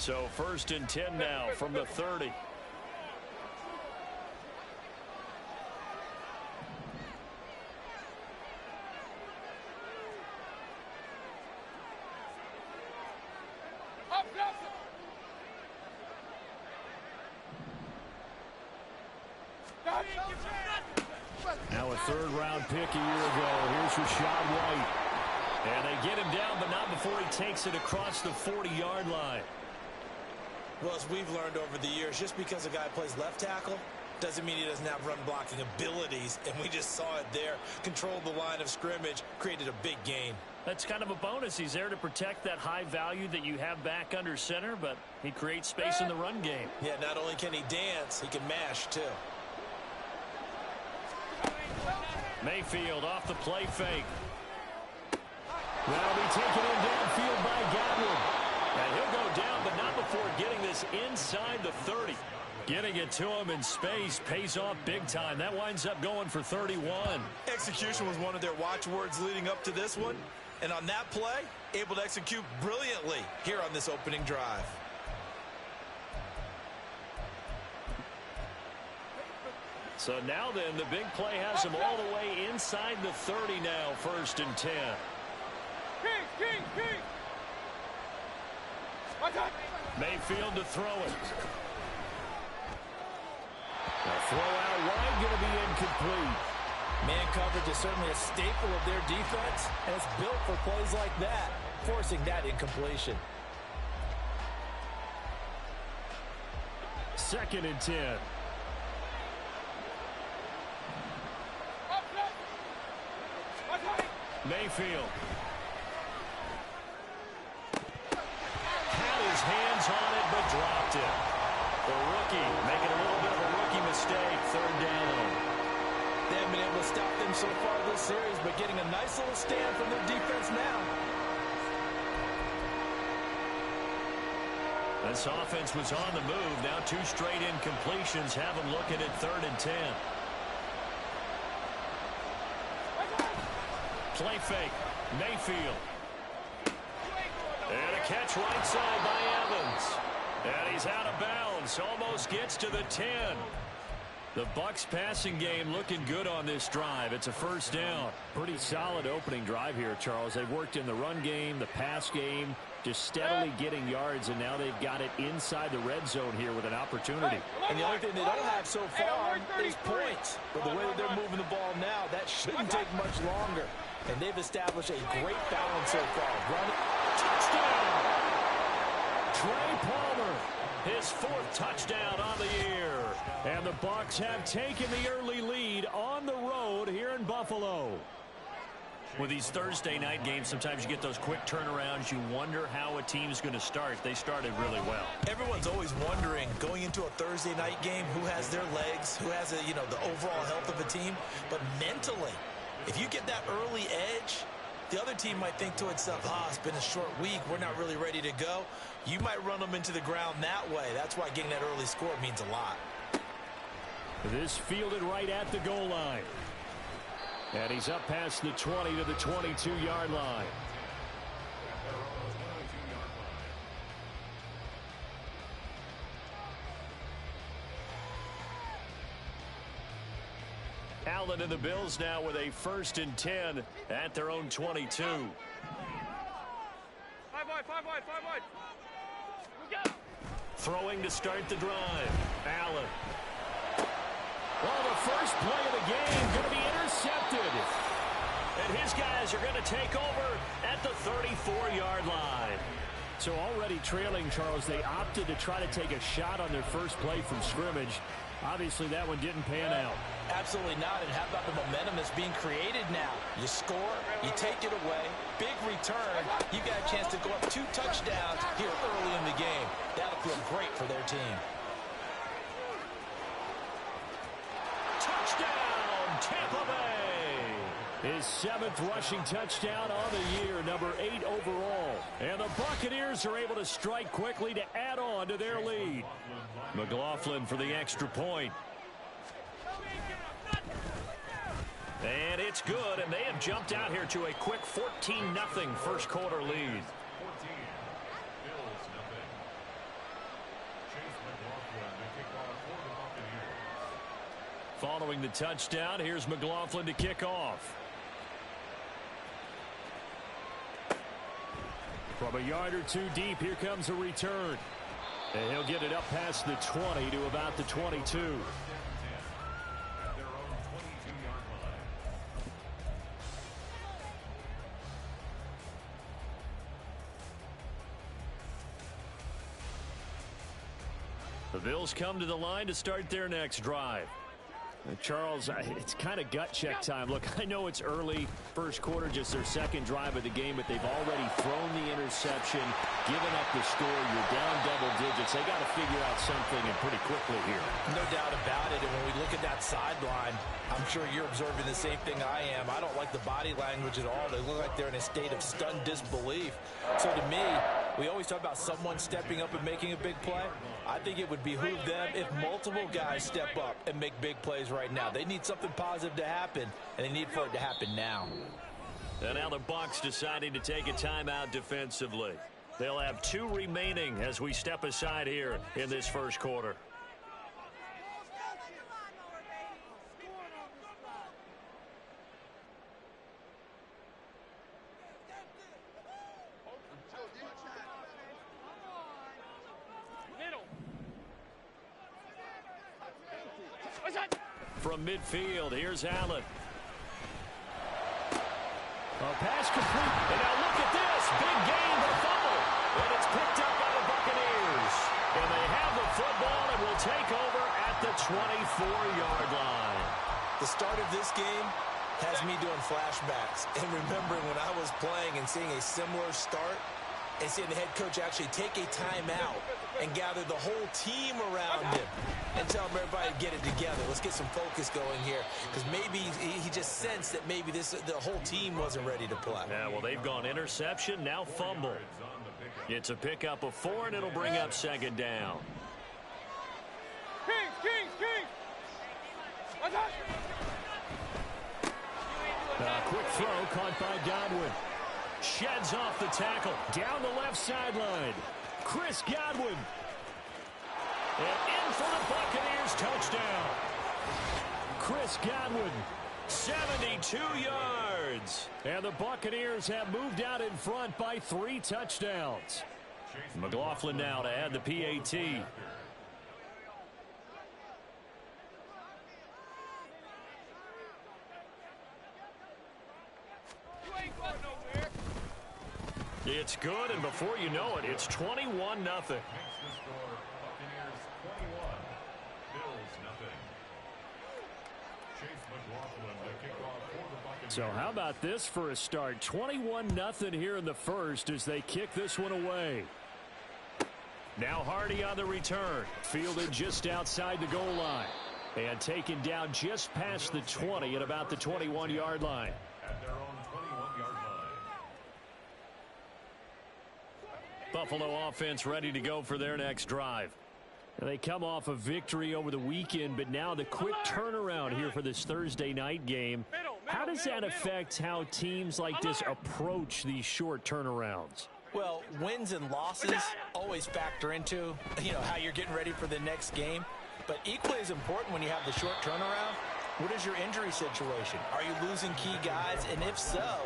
So 1st and 10 now from the 30. Now a 3rd-round pick a year ago. Here's Rashad White. And they get him down, but not before he takes it across the 40-yard line. Well, as we've learned over the years, just because a guy plays left tackle doesn't mean he doesn't have run-blocking abilities, and we just saw it there. Controlled the line of scrimmage, created a big gain. That's kind of a bonus. He's there to protect that high value that you have back under center, but he creates space in the run game. Yeah, not only can he dance, he can mash, too. Mayfield off the play fake. That'll be taken in downfield by Godwin. And he'll go down, but not before getting this inside the 30. Getting it to him in space pays off big time. That winds up going for 31. Execution was one of their watchwords leading up to this one. And on that play, able to execute brilliantly here on this opening drive. So now then, the big play has him all the way inside the 30 now, 1st and 10. Mayfield to throw it. The throw out wide, going to be incomplete. Man coverage is certainly a staple of their defense, and it's built for plays like that, forcing that incompletion. 2nd and 10. Mayfield. Had his hands on it, but dropped it. The rookie making a little bit of a rookie mistake. 3rd down. They haven't been able to stop them so far this series, but getting a nice little stand from their defense now. This offense was on the move. Now 2 straight incompletions have them looking at 3rd and 10. Play fake. Mayfield. And a catch right side by Evans. And he's out of bounds. Almost gets to the 10. The Bucs passing game looking good on this drive. It's a 1st down. Pretty solid opening drive here, Charles. They've worked in the run game, the pass game, just steadily getting yards, and now they've got it inside the red zone here with an opportunity. And the only thing they don't have so far is points. But the way that they're moving the ball now, that shouldn't take much longer. And they've established a great balance so far. Running. Touchdown! Trey Palmer, his 4th touchdown on the year. And the Bucs have taken the early lead on the road here in Buffalo. With these Thursday night games, sometimes you get those quick turnarounds. You wonder how a team's going to start. They started really well. Everyone's always wondering, going into a Thursday night game, who has their legs, who has the overall health of a team. But mentally, if you get that early edge, the other team might think to itself, it's been a short week. We're not really ready to go. You might run them into the ground that way. That's why getting that early score means a lot. This fielded right at the goal line. And he's up past the 20 to the 22-yard line. Allen and the Bills now with a 1st and 10 at their own 22. 5 wide, 5 wide, 5 wide. Throwing to start the drive. Allen. Well, the first play of the game going to be intercepted. And his guys are going to take over at the 34-yard line. So already trailing, Charles, they opted to try to take a shot on their first play from scrimmage. Obviously, that one didn't pan out. Absolutely not. And how about the momentum that's being created now? You score, you take it away, big return. You got a chance to go up 2 touchdowns here early in the game. That'll feel great for their team. Touchdown, Tampa Bay. His 7th rushing touchdown on the year, number 8 overall. And the Buccaneers are able to strike quickly to add on to their lead. McLaughlin for the extra point. And it's good, and they have jumped out here to a quick 14-0 first quarter lead. Following the touchdown, here's McLaughlin to kick off. From a yard or two deep, here comes a return. And he'll get it up past the 20 to about the 22. The Bills come to the line to start their next drive. Charles, it's kind of gut check time. Look, I know it's early, first quarter, just their second drive of the game, but they've already thrown the interception, given up the score. You're down double digits. They got to figure out something and pretty quickly here. No doubt about it. And when we look at that sideline, I'm sure you're observing the same thing I am. I don't like the body language at all. They look like they're in a state of stunned disbelief. So to me, we always talk about someone stepping up and making a big play. I think it would behoove them if multiple guys step up and make big plays right now. They need something positive to happen, and they need for it to happen now. And now the Bucs deciding to take a timeout defensively. They'll have 2 remaining as we step aside here in this first quarter. From midfield, here's Allen. A pass complete. And now look at this. Big gain, but a fumble. And it's picked up by the Buccaneers. And they have the football and will take over at the 24-yard line. The start of this game has me doing flashbacks and remembering when I was playing and seeing a similar start and seeing the head coach actually take a timeout and gather the whole team around him and tell everybody to get it together. Let's get some focus going here, because maybe he just sensed that maybe the whole team wasn't ready to play. Yeah, well, they've gone interception, now fumble. It's a pickup of 4, and it'll bring up second down. Quick throw caught by Godwin. Sheds off the tackle. Down the left sideline. Chris Godwin. And in for the Buccaneers touchdown. Chris Godwin, 72 yards. And the Buccaneers have moved out in front by 3 touchdowns. McLaughlin now to add the PAT. It's good, and before you know it, it's 21-0. So how about this for a start? 21-0 here in the first as they kick this one away. Now Hardy on the return. Fielded just outside the goal line. And taken down just past the 20 at about the 21-yard line. Buffalo offense ready to go for their next drive. They come off a victory over the weekend, but now the quick turnaround here for this Thursday night game. How does that affect how teams like this approach these short turnarounds? Well, wins and losses always factor into, how you're getting ready for the next game. But equally as important when you have the short turnaround, what is your injury situation? Are you losing key guys? And if so,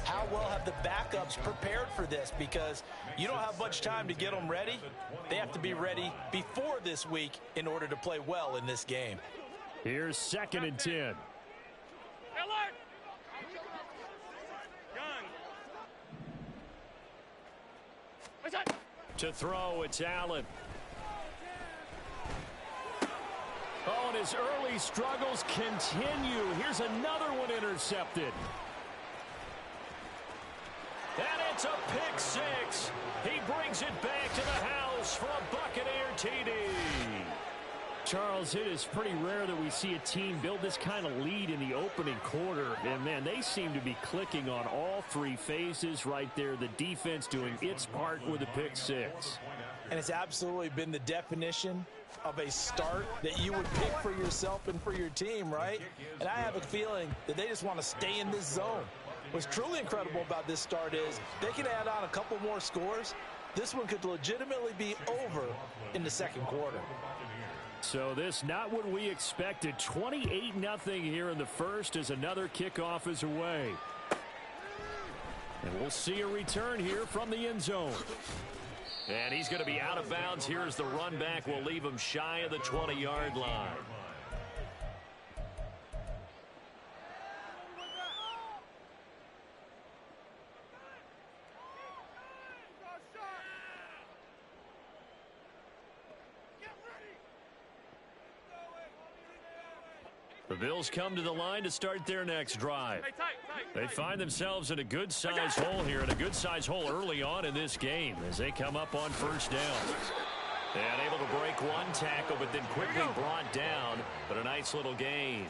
how well have the backups prepared for this? Because you don't have much time to get them ready. They have to be ready before this week in order to play well in this game. Here's 2nd and 10. To throw, it's Allen. Oh, and his early struggles continue. Here's another one intercepted. And it's a pick 6. He brings it back to the house for a Buccaneer TD. Charles, it is pretty rare that we see a team build this kind of lead in the opening quarter. And, man, they seem to be clicking on all 3 phases right there. The defense doing its part with a pick 6. And it's absolutely been the definition of a start that you would pick for yourself and for your team, right? And I have a feeling that they just want to stay in this zone. What's truly incredible about this start is they can add on a couple more scores. This one could legitimately be over in the second quarter. So this not what we expected. 28-0 here in the first as another kickoff is away. And we'll see a return here from the end zone. And he's going to be out of bounds. Here's the run back. We'll leave him shy of the 20-yard line. The Bills come to the line to start their next drive. They find themselves in a good-sized hole here, and a good-sized hole early on in this game as they come up on first down. And able to break one tackle, but then quickly brought down, but a nice little gain.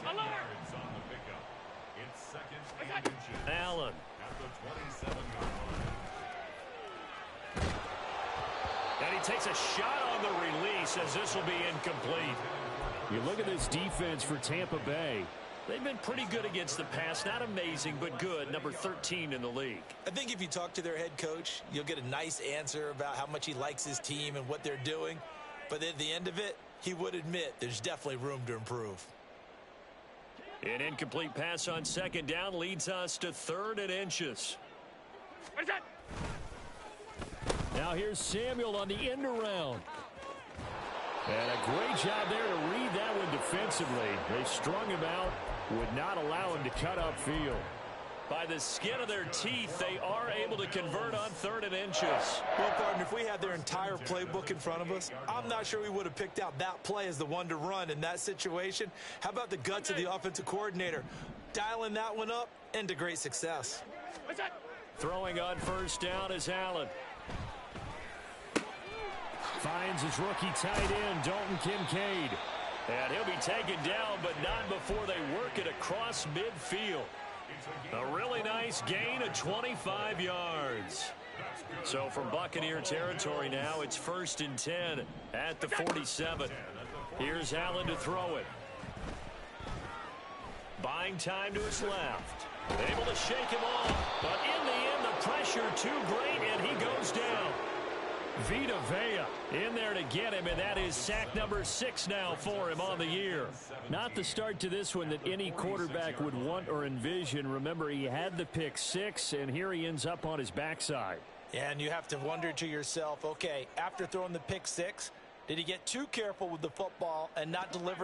Allen. And he takes a shot on the release as this will be incomplete. You look at this defense for Tampa Bay. They've been pretty good against the pass. Not amazing, but good. Number 13 in the league. I think if you talk to their head coach, you'll get a nice answer about how much he likes his team and what they're doing. But at the end of it, he would admit there's definitely room to improve. An incomplete pass on second down leads us to 3rd and inches. Now here's Samuel on the end around. And a great job there to read that one defensively. They strung him out, would not allow him to cut upfield. By the skin of their teeth, they are able to convert on 3rd and inches. Well, partner, if we had their entire playbook in front of us, I'm not sure we would have picked out that play as the one to run in that situation. How about the guts of the offensive coordinator? Dialing that one up into great success. Throwing on first down is Allen. Finds his rookie tight end, Dalton Kincaid. And he'll be taken down, but not before they work it across midfield. A really nice gain of 25 yards. So from Buccaneer territory now, it's 1st and 10 at the 47. Here's Allen to throw it. Buying time to his left. Able to shake him off, but in the end, the pressure too great, and he goes down. Vita Vea in there to get him, and that is sack number 6 now for him on the year. Not the start to this one that any quarterback would want or envision. Remember, he had the pick 6, and here he ends up on his backside. And you have to wonder to yourself, okay, after throwing the pick 6, did he get too careful with the football and not deliver